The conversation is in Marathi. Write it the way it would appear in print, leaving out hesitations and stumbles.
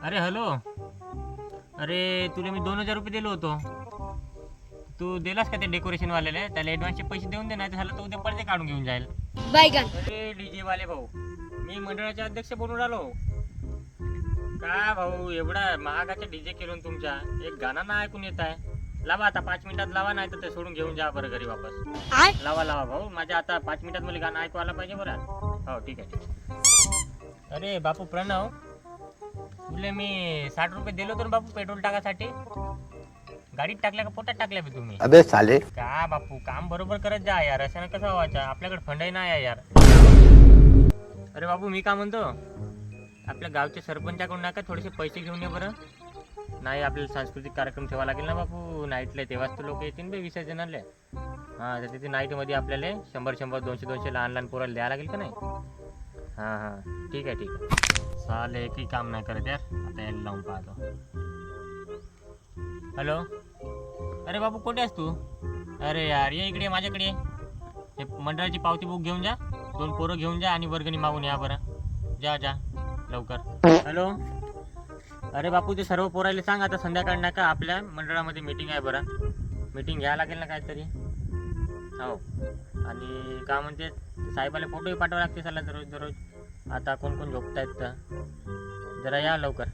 अरे हॅलो. अरे तुला मी 2,000 रुपये दिलो होतो. तू दिलास का ते डेकोरेशन वाल्याला? त्याला ॲडव्हान्सचे पैसे देऊन दे, नाही तर झालं तर उद्या पडदे काढून घेऊन जाईल. अरे डीजे वाले भाऊ, मी मंडळाचे अध्यक्ष बनून राहिलो. का भाऊ एवढा महागाचा डीजे केलं तुमच्या? एक गाणं ना ऐकून येत आहे. लावा आता 5 मिनिटात लावा, नाही तर ते सोडून घेऊन जा बरं घरी वापस. लावा लावा भाऊ, माझ्या आता 5 मिनिटात मला गाणं ऐकू आलं पाहिजे बरं. हो ठीक आहे. अरे बापू प्रणव, तुले मी 60 रुपये दिलो तर बापू पेट्रोल टाकासाठी. गाडीत टाकल्या का पोटात टाकल्या बी तुम्ही? अबे साले. का बापू काम बरोबर करत जा यार, अशानं कसं व्हायचं? आपल्याकडे फंडही नाही आहे यार. अरे बापू मी का म्हणतो, आपल्या गावच्या सरपंचाकडून नका थोडेसे पैसे घेऊन ये बरं. नाही आपल्याला सांस्कृतिक कार्यक्रम ठेवा लागेल ना बापू नाईटला, तेव्हाच तर लोक येतील बे विसर्जनाला. हां तर तिथे नाईटमध्ये आपल्याला 100-100, 200-200 लहान लहान पोराला द्यायला लागेल का नाही? हां हां ठीक आहे ठीक आहे. चालेल, एकही काम नाही करत यार. आता यायला लावून पाहतो. हॅलो. अरे बापू कुठे आहेस तू? अरे यार ये इकडे माझ्याकडे. हे मंडळाची पावती बुक घेऊन जा, 2 पोरं घेऊन जा आणि वर्गणी मागून या बरं. जा जा लवकर. हॅलो. अरे बापू ते सर्व पोरायला सांग आता संध्याकाळ नका आपल्या मंडळामध्ये मीटिंग आहे बरं. मीटिंग घ्यायला लागेल ना काहीतरी. हो. आणि का म्हणते साहेबाला फोटोही पाठवावे लागते सला दररोज दररोज. आता कोण कोण झोपतायत तर जरा या लवकर.